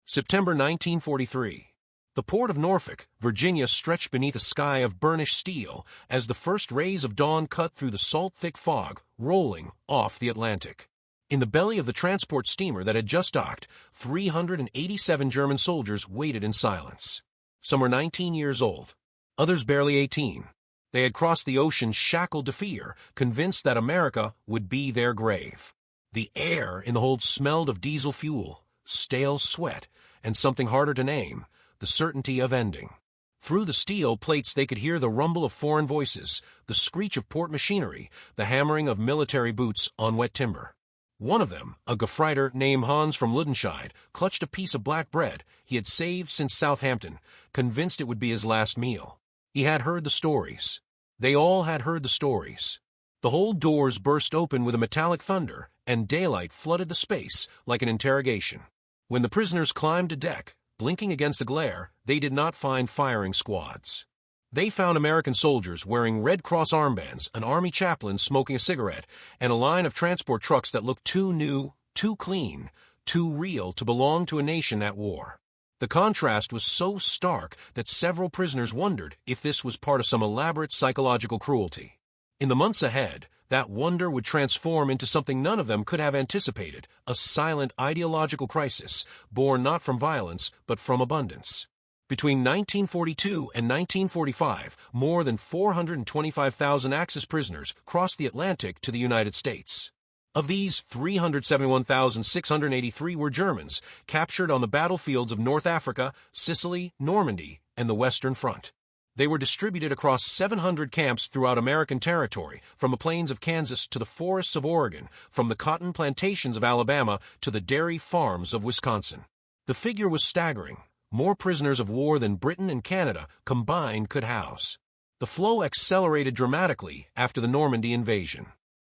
September 1943. The port of Norfolk, Virginia stretched beneath a sky of burnished steel as the first rays of dawn cut through the salt-thick fog, rolling off the Atlantic. In the belly of the transport steamer that had just docked, 387 German soldiers waited in silence. Some were 19 years old, others barely 18. They had crossed the ocean shackled to fear, convinced that America would be their grave. The air in the hold smelled of diesel fuel, stale sweat, and something harder to name, the certainty of ending. Through the steel plates they could hear the rumble of foreign voices, the screech of port machinery, the hammering of military boots on wet timber. One of them, a Gefreiter named Hans from Ludenscheid, clutched a piece of black bread he had saved since Southampton, convinced it would be his last meal. He had heard the stories. They all had heard the stories. The hold doors burst open with a metallic thunder, and daylight flooded the space like an interrogation. When the prisoners climbed to deck, blinking against the glare, they did not find firing squads. They found American soldiers wearing Red Cross armbands, an army chaplain smoking a cigarette, and a line of transport trucks that looked too new, too clean, too real to belong to a nation at war. The contrast was so stark that several prisoners wondered if this was part of some elaborate psychological cruelty. In the months ahead, that wonder would transform into something none of them could have anticipated, a silent ideological crisis, born not from violence, but from abundance. Between 1942 and 1945, more than 425,000 Axis prisoners crossed the Atlantic to the United States. Of these, 371,683 were Germans, captured on the battlefields of North Africa, Sicily, Normandy, and the Western Front. They were distributed across 700 camps throughout American territory, from the plains of Kansas to the forests of Oregon, from the cotton plantations of Alabama to the dairy farms of Wisconsin. The figure was staggering, more prisoners of war than Britain and Canada combined could house. The flow accelerated dramatically after the Normandy invasion.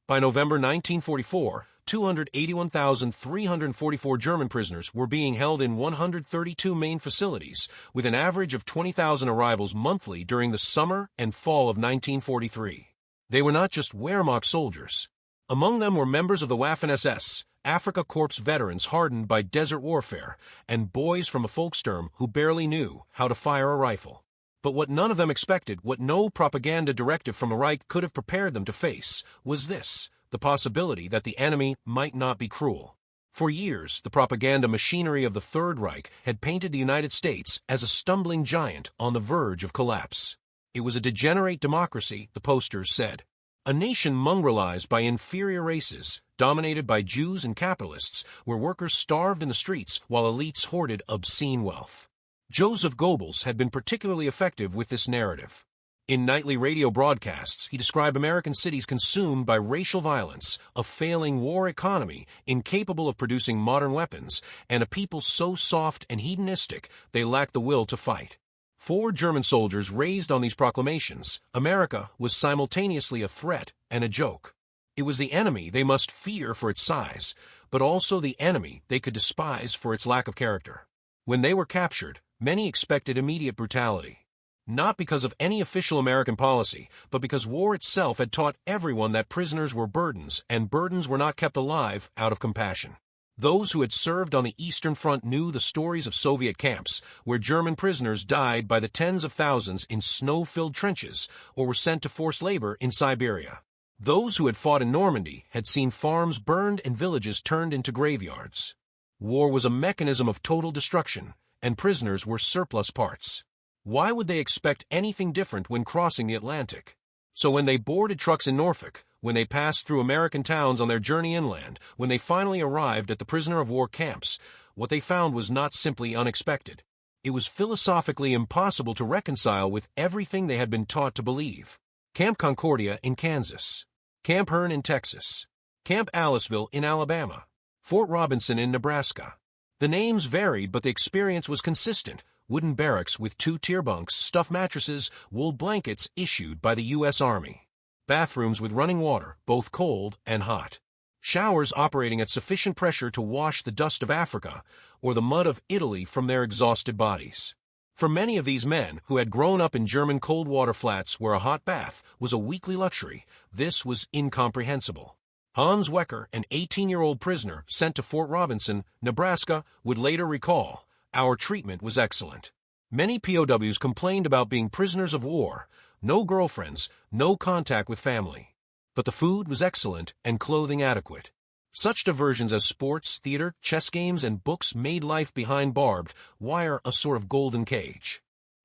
By November 1944, 281,344 German prisoners were being held in 132 main facilities, with an average of 20,000 arrivals monthly during the summer and fall of 1943. They were not just Wehrmacht soldiers. Among them were members of the Waffen-SS, Afrika Korps veterans hardened by desert warfare, and boys from a Volkssturm who barely knew how to fire a rifle. But what none of them expected, what no propaganda directive from the Reich could have prepared them to face, was this: the possibility that the enemy might not be cruel. For years, the propaganda machinery of the Third Reich had painted the United States as a stumbling giant on the verge of collapse. It was a degenerate democracy, the posters said. A nation mongrelized by inferior races, dominated by Jews and capitalists, where workers starved in the streets while elites hoarded obscene wealth. Joseph Goebbels had been particularly effective with this narrative. In nightly radio broadcasts, he described American cities consumed by racial violence, a failing war economy incapable of producing modern weapons, and a people so soft and hedonistic they lacked the will to fight. For German soldiers raised on these proclamations, America was simultaneously a threat and a joke. It was the enemy they must fear for its size, but also the enemy they could despise for its lack of character. When they were captured, many expected immediate brutality. Not because of any official American policy, but because war itself had taught everyone that prisoners were burdens, and burdens were not kept alive out of compassion. Those who had served on the Eastern Front knew the stories of Soviet camps, where German prisoners died by the tens of thousands in snow-filled trenches, or were sent to forced labor in Siberia. Those who had fought in Normandy had seen farms burned and villages turned into graveyards. War was a mechanism of total destruction, and prisoners were surplus parts. Why would they expect anything different when crossing the Atlantic? So when they boarded trucks in Norfolk, when they passed through American towns on their journey inland, when they finally arrived at the prisoner-of-war camps, what they found was not simply unexpected. It was philosophically impossible to reconcile with everything they had been taught to believe. Camp Concordia in Kansas, Camp Hearn in Texas, Camp Aliceville in Alabama, Fort Robinson in Nebraska. The names varied, but the experience was consistent. Wooden barracks with 2-tier bunks, stuffed mattresses, wool blankets issued by the U.S. Army. Bathrooms with running water, both cold and hot. Showers operating at sufficient pressure to wash the dust of Africa or the mud of Italy from their exhausted bodies. For many of these men who had grown up in German cold water flats where a hot bath was a weekly luxury, this was incomprehensible. Hans Wecker, an 18-year-old prisoner sent to Fort Robinson, Nebraska, would later recall, Our treatment was excellent. Many POWs complained about being prisoners of war, no girlfriends, no contact with family. But the food was excellent and clothing adequate. Such diversions as sports, theater, chess games, and books made life behind barbed wire a sort of golden cage.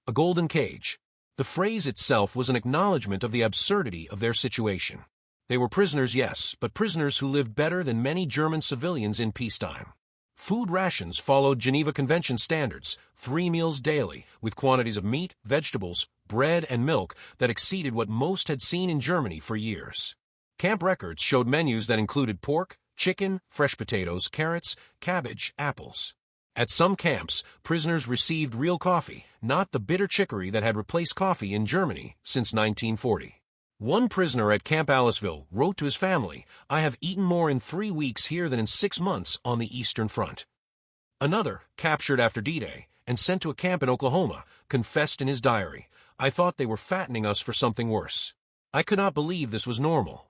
A golden cage. The phrase itself was an acknowledgement of the absurdity of their situation. They were prisoners, yes, but prisoners who lived better than many German civilians in peacetime. Food rations followed Geneva Convention standards, 3 meals daily, with quantities of meat, vegetables, bread, and milk that exceeded what most had seen in Germany for years. Camp records showed menus that included pork, chicken, fresh potatoes, carrots, cabbage, apples. At some camps, prisoners received real coffee, not the bitter chicory that had replaced coffee in Germany since 1940. One prisoner at Camp Aliceville wrote to his family, "I have eaten more in 3 weeks here than in 6 months on the Eastern Front." Another, captured after D-Day and sent to a camp in Oklahoma, confessed in his diary, "I thought they were fattening us for something worse. I could not believe this was normal."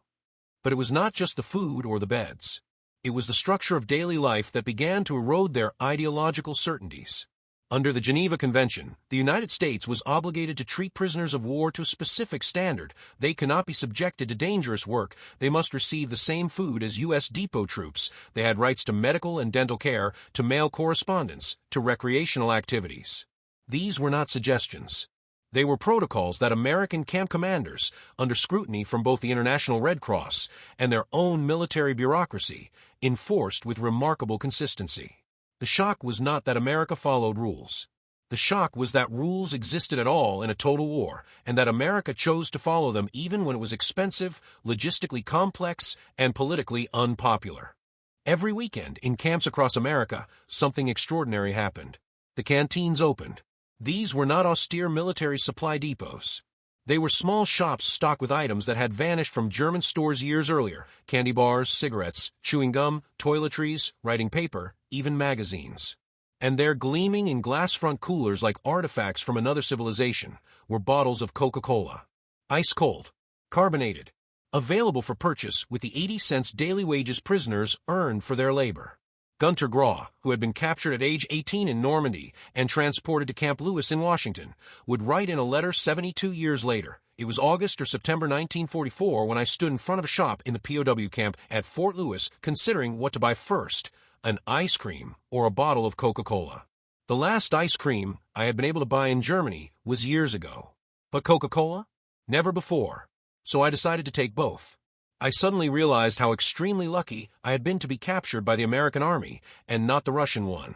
But it was not just the food or the beds. It was the structure of daily life that began to erode their ideological certainties. Under the Geneva Convention, the United States was obligated to treat prisoners of war to a specific standard. They cannot be subjected to dangerous work. They must receive the same food as U.S. depot troops. They had rights to medical and dental care, to mail correspondence, to recreational activities. These were not suggestions. They were protocols that American camp commanders, under scrutiny from both the International Red Cross and their own military bureaucracy, enforced with remarkable consistency. The shock was not that America followed rules. The shock was that rules existed at all in a total war, and that America chose to follow them even when it was expensive, logistically complex, and politically unpopular. Every weekend, in camps across America, something extraordinary happened. The canteens opened. These were not austere military supply depots. They were small shops stocked with items that had vanished from German stores years earlier: candy bars, cigarettes, chewing gum, toiletries, writing paper, even magazines. And there, gleaming in glass front coolers like artifacts from another civilization, were bottles of Coca-Cola. Ice cold, carbonated, available for purchase with the 80 cents daily wages prisoners earned for their labor. Gunter Graw, who had been captured at age 18 in Normandy and transported to Camp Lewis in Washington, would write in a letter 72 years later, "It was August or September 1944 when I stood in front of a shop in the POW camp at Fort Lewis considering what to buy first, an ice cream or a bottle of Coca-Cola. The last ice cream I had been able to buy in Germany was years ago. But Coca-Cola? Never before. So I decided to take both. I suddenly realized how extremely lucky I had been to be captured by the American Army and not the Russian one."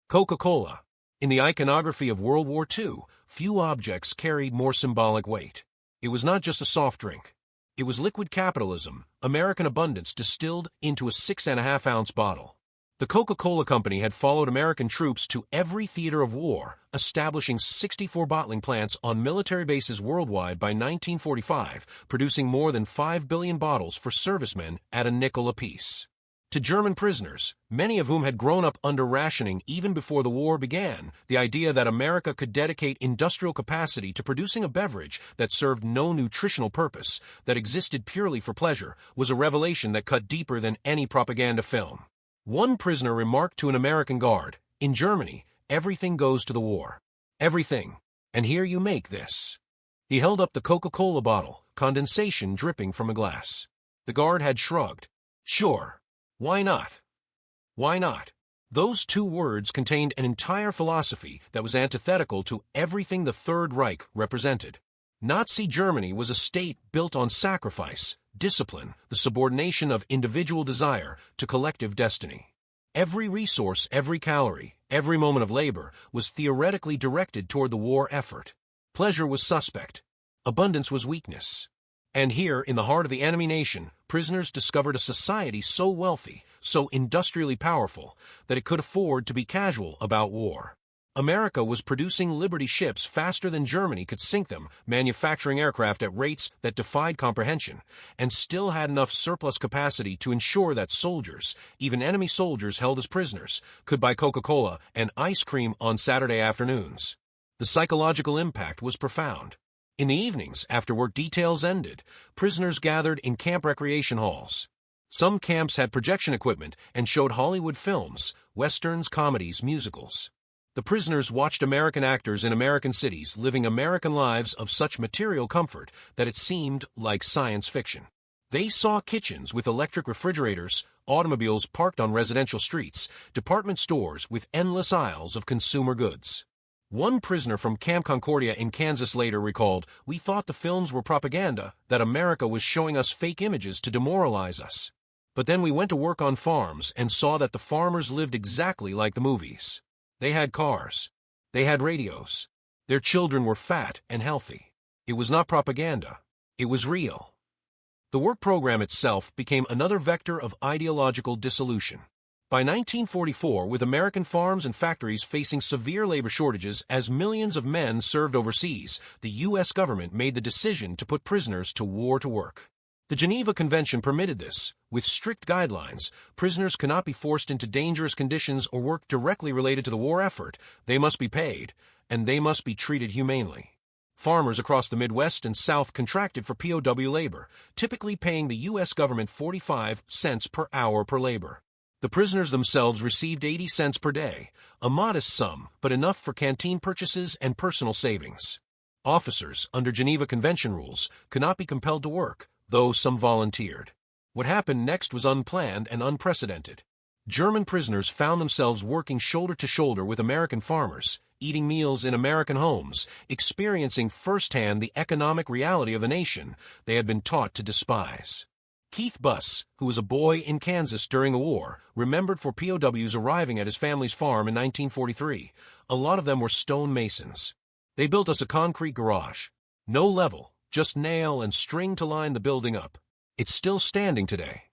Coca-Cola. In the iconography of World War II, few objects carried more symbolic weight. It was not just a soft drink. It was liquid capitalism, American abundance distilled into a 6.5-ounce bottle. The Coca-Cola Company had followed American troops to every theater of war, establishing 64 bottling plants on military bases worldwide by 1945, producing more than 5 billion bottles for servicemen at a nickel apiece. To German prisoners, many of whom had grown up under rationing even before the war began, the idea that America could dedicate industrial capacity to producing a beverage that served no nutritional purpose, that existed purely for pleasure, was a revelation that cut deeper than any propaganda film. One prisoner remarked to an American guard, "In Germany, everything goes to the war. Everything. And here you make this." He held up the Coca-Cola bottle, condensation dripping from a glass. The guard had shrugged. "Sure. Why not? Why not?" Those 2 words contained an entire philosophy that was antithetical to everything the Third Reich represented. Nazi Germany was a state built on sacrifice, discipline, the subordination of individual desire to collective destiny. Every resource, every calorie, every moment of labor was theoretically directed toward the war effort. Pleasure was suspect. Abundance was weakness. And here, in the heart of the enemy nation, prisoners discovered a society so wealthy, so industrially powerful, that it could afford to be casual about war. America was producing Liberty ships faster than Germany could sink them, manufacturing aircraft at rates that defied comprehension, and still had enough surplus capacity to ensure that soldiers, even enemy soldiers held as prisoners, could buy Coca-Cola and ice cream on Saturday afternoons. The psychological impact was profound. In the evenings, after work details ended, prisoners gathered in camp recreation halls. Some camps had projection equipment and showed Hollywood films, westerns, comedies, musicals. The prisoners watched American actors in American cities living American lives of such material comfort that it seemed like science fiction. They saw kitchens with electric refrigerators, automobiles parked on residential streets, department stores with endless aisles of consumer goods. One prisoner from Camp Concordia in Kansas later recalled, "We thought the films were propaganda, that America was showing us fake images to demoralize us. But then we went to work on farms and saw that the farmers lived exactly like the movies. They had cars. They had radios. Their children were fat and healthy. It was not propaganda. It was real." The work program itself became another vector of ideological dissolution. By 1944, with American farms and factories facing severe labor shortages as millions of men served overseas, the U.S. government made the decision to put prisoners to work. The Geneva Convention permitted this. With strict guidelines, prisoners cannot be forced into dangerous conditions or work directly related to the war effort. They must be paid, and they must be treated humanely. Farmers across the Midwest and South contracted for POW labor, typically paying the U.S. government 45 cents per hour per labor. The prisoners themselves received 80 cents per day, a modest sum, but enough for canteen purchases and personal savings. Officers, under Geneva Convention rules, could not be compelled to work, though some volunteered. What happened next was unplanned and unprecedented. German prisoners found themselves working shoulder to shoulder with American farmers, eating meals in American homes, experiencing firsthand the economic reality of the nation they had been taught to despise. Keith Buss, who was a boy in Kansas during the war, remembered for POWs arriving at his family's farm in 1943. A lot of them were stone masons. "They built us a concrete garage. No level, just nail and string to line the building up. It's still standing today."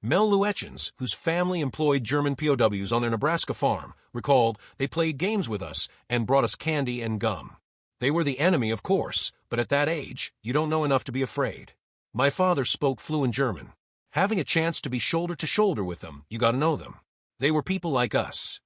Mel Luetjens, whose family employed German POWs on their Nebraska farm, recalled, "They played games with us and brought us candy and gum. They were the enemy, of course, but at that age, you don't know enough to be afraid. My father spoke fluent German. Having a chance to be shoulder to shoulder with them, you got to know them. They were people like us.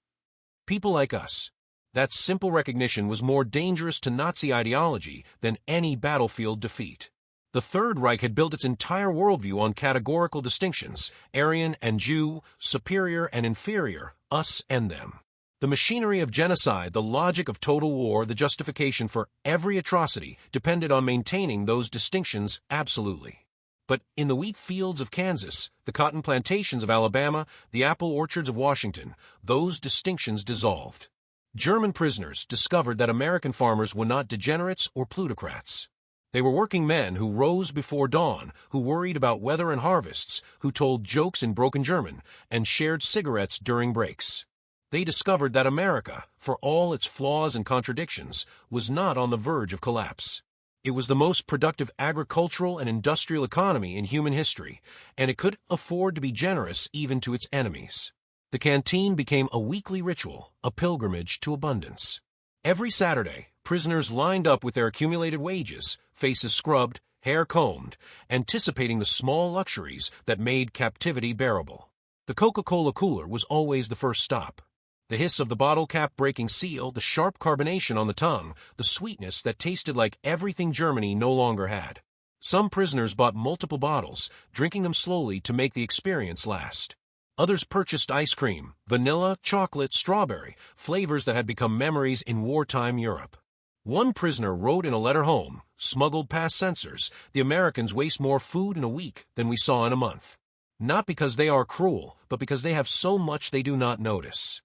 People like us." That simple recognition was more dangerous to Nazi ideology than any battlefield defeat. The Third Reich had built its entire worldview on categorical distinctions: Aryan and Jew, superior and inferior, us and them. The machinery of genocide, the logic of total war, the justification for every atrocity depended on maintaining those distinctions absolutely. But in the wheat fields of Kansas, the cotton plantations of Alabama, the apple orchards of Washington, those distinctions dissolved. German prisoners discovered that American farmers were not degenerates or plutocrats. They were working men who rose before dawn, who worried about weather and harvests, who told jokes in broken German, and shared cigarettes during breaks. They discovered that America, for all its flaws and contradictions, was not on the verge of collapse. It was the most productive agricultural and industrial economy in human history, and it could afford to be generous even to its enemies. The canteen became a weekly ritual, a pilgrimage to abundance. Every Saturday, prisoners lined up with their accumulated wages, faces scrubbed, hair combed, anticipating the small luxuries that made captivity bearable. The Coca-Cola cooler was always the first stop. The hiss of the bottle cap breaking seal, the sharp carbonation on the tongue, the sweetness that tasted like everything Germany no longer had. Some prisoners bought multiple bottles, drinking them slowly to make the experience last. Others purchased ice cream, vanilla, chocolate, strawberry, flavors that had become memories in wartime Europe. One prisoner wrote in a letter home, smuggled past censors, "The Americans waste more food in a week than we saw in a month. Not because they are cruel, but because they have so much they do not notice."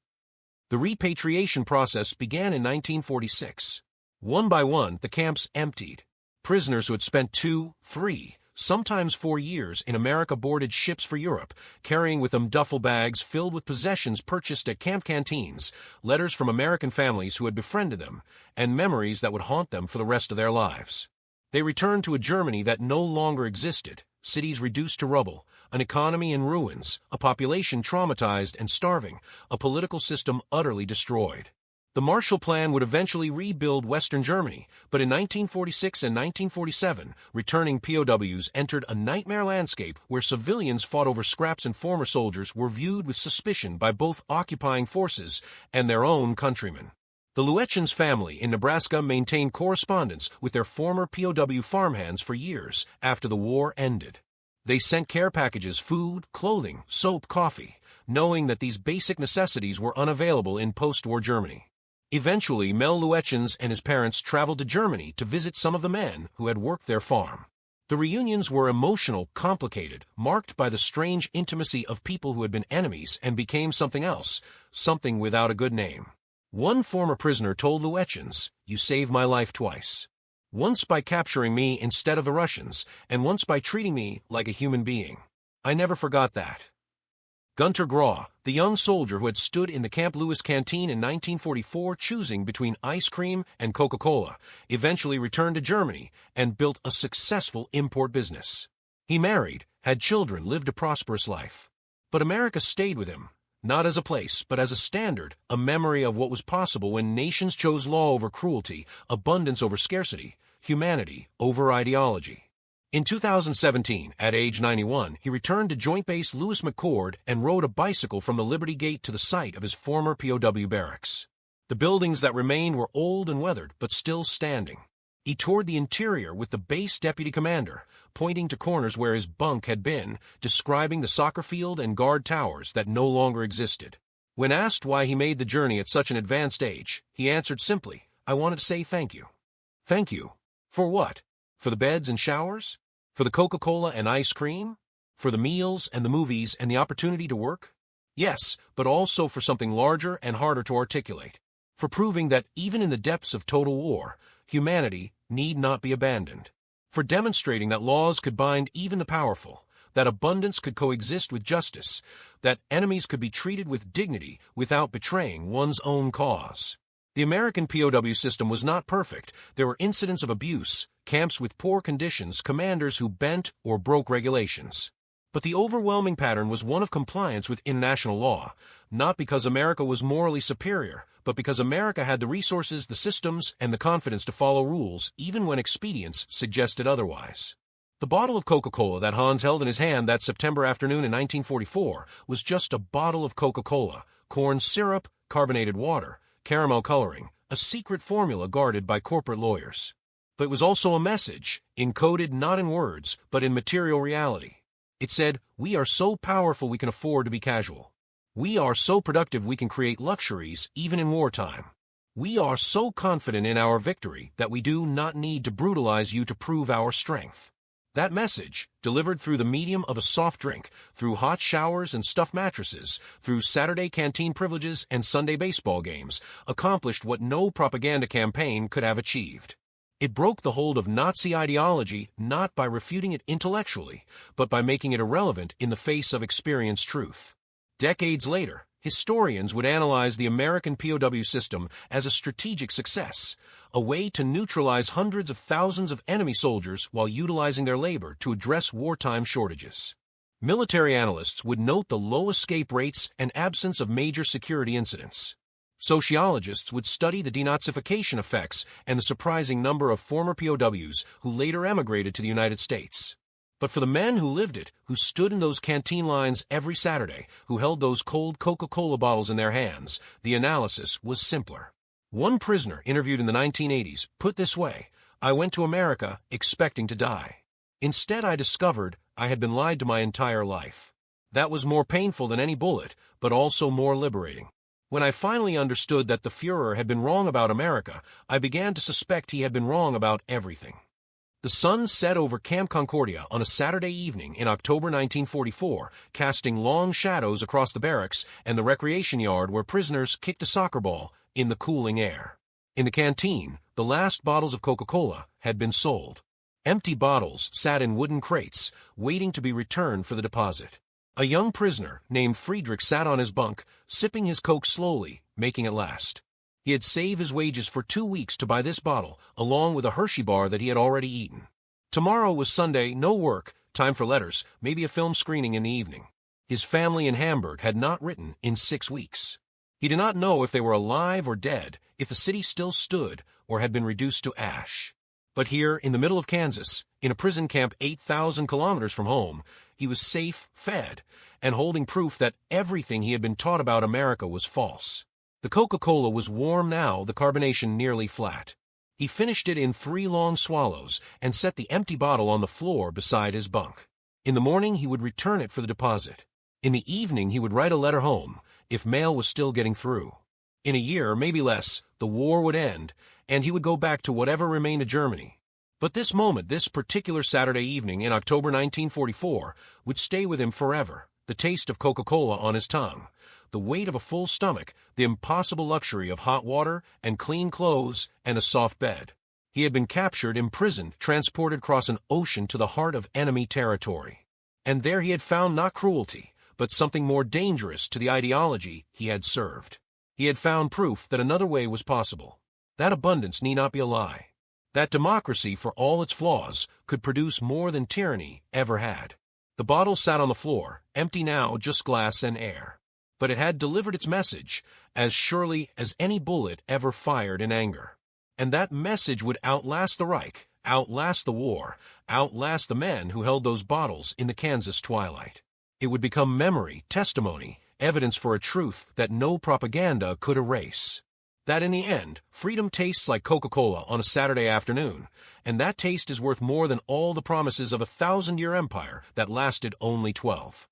The repatriation process began in 1946. One by one, the camps emptied. Prisoners who had spent 2, 3, sometimes 4 years in America boarded ships for Europe, carrying with them duffel bags filled with possessions purchased at camp canteens, letters from American families who had befriended them, and memories that would haunt them for the rest of their lives. They returned to a Germany that no longer existed, cities reduced to rubble, an economy in ruins, a population traumatized and starving, a political system utterly destroyed. The Marshall Plan would eventually rebuild Western Germany, but in 1946 and 1947, returning POWs entered a nightmare landscape where civilians fought over scraps and former soldiers were viewed with suspicion by both occupying forces and their own countrymen. The Luetjens family in Nebraska maintained correspondence with their former POW farmhands for years after the war ended. They sent care packages, food, clothing, soap, coffee, knowing that these basic necessities were unavailable in post-war Germany. Eventually, Mel Luetjens and his parents traveled to Germany to visit some of the men who had worked their farm. The reunions were emotional, complicated, marked by the strange intimacy of people who had been enemies and became something else, something without a good name. One former prisoner told Luetjens, "You saved my life twice. Once by capturing me instead of the Russians, and once by treating me like a human being. I never forgot that." Gunter Graw, the young soldier who had stood in the Camp Lewis canteen in 1944 choosing between ice cream and Coca-Cola, eventually returned to Germany and built a successful import business. He married, had children, lived a prosperous life. But America stayed with him, not as a place, but as a standard, a memory of what was possible when nations chose law over cruelty, abundance over scarcity, humanity over ideology. In 2017, at age 91, he returned to Joint Base Lewis McChord and rode a bicycle from the Liberty Gate to the site of his former POW barracks. The buildings that remained were old and weathered, but still standing. He toured the interior with the base deputy commander, pointing to corners where his bunk had been, describing the soccer field and guard towers that no longer existed. When asked why he made the journey at such an advanced age, he answered simply, "I wanted to say thank you." Thank you. For what? For the beds and showers? For the Coca-Cola and ice cream? For the meals and the movies and the opportunity to work? Yes, but also for something larger and harder to articulate. For proving that even in the depths of total war, humanity need not be abandoned. For demonstrating that laws could bind even the powerful, that abundance could coexist with justice, that enemies could be treated with dignity without betraying one's own cause. The American POW system was not perfect. There were incidents of abuse, camps with poor conditions, commanders who bent or broke regulations. But the overwhelming pattern was one of compliance with international law, not because America was morally superior, but because America had the resources, the systems, and the confidence to follow rules, even when expedience suggested otherwise. The bottle of Coca-Cola that Hans held in his hand that September afternoon in 1944 was just a bottle of Coca-Cola, corn syrup, carbonated water, caramel coloring, a secret formula guarded by corporate lawyers. But it was also a message, encoded not in words, but in material reality. It said, "We are so powerful we can afford to be casual. We are so productive we can create luxuries even in wartime. We are so confident in our victory that we do not need to brutalize you to prove our strength." That message, delivered through the medium of a soft drink, through hot showers and stuffed mattresses, through Saturday canteen privileges and Sunday baseball games, accomplished what no propaganda campaign could have achieved. It broke the hold of Nazi ideology not by refuting it intellectually, but by making it irrelevant in the face of experienced truth. Decades later, historians would analyze the American POW system as a strategic success, a way to neutralize hundreds of thousands of enemy soldiers while utilizing their labor to address wartime shortages. Military analysts would note the low escape rates and absence of major security incidents. Sociologists would study the denazification effects and the surprising number of former POWs who later emigrated to the United States. But for the men who lived it, who stood in those canteen lines every Saturday, who held those cold Coca-Cola bottles in their hands, the analysis was simpler. One prisoner interviewed in the 1980s put this way, "I went to America expecting to die. Instead, I discovered I had been lied to my entire life. That was more painful than any bullet, but also more liberating. When I finally understood that the Führer had been wrong about America, I began to suspect he had been wrong about everything." The sun set over Camp Concordia on a Saturday evening in October 1944, casting long shadows across the barracks and the recreation yard where prisoners kicked a soccer ball in the cooling air. In the canteen, the last bottles of Coca-Cola had been sold. Empty bottles sat in wooden crates, waiting to be returned for the deposit. A young prisoner named Friedrich sat on his bunk, sipping his Coke slowly, making it last. He had saved his wages for 2 weeks to buy this bottle, along with a Hershey bar that he had already eaten. Tomorrow was Sunday, no work, time for letters, maybe a film screening in the evening. His family in Hamburg had not written in 6 weeks. He did not know if they were alive or dead, if the city still stood, or had been reduced to ash. But here, in the middle of Kansas, in a prison camp 8,000 kilometers from home, he was safe, fed, and holding proof that everything he had been taught about America was false. The Coca-Cola was warm now, the carbonation nearly flat. He finished it in 3 long swallows and set the empty bottle on the floor beside his bunk. In the morning, he would return it for the deposit. In the evening, he would write a letter home, if mail was still getting through. In a year, maybe less, the war would end, and he would go back to whatever remained of Germany. But this moment, this particular Saturday evening in October 1944, would stay with him forever. The taste of Coca-Cola on his tongue, the weight of a full stomach, the impossible luxury of hot water and clean clothes and a soft bed. He had been captured, imprisoned, transported across an ocean to the heart of enemy territory. And there he had found not cruelty, but something more dangerous to the ideology he had served. He had found proof that another way was possible. That abundance need not be a lie. That democracy, for all its flaws, could produce more than tyranny ever had. The bottle sat on the floor, empty now, just glass and air. But it had delivered its message, as surely as any bullet ever fired in anger. And that message would outlast the Reich, outlast the war, outlast the men who held those bottles in the Kansas twilight. It would become memory, testimony, evidence for a truth that no propaganda could erase. That in the end, freedom tastes like Coca-Cola on a Saturday afternoon, and that taste is worth more than all the promises of a 1,000-year empire that lasted only 12.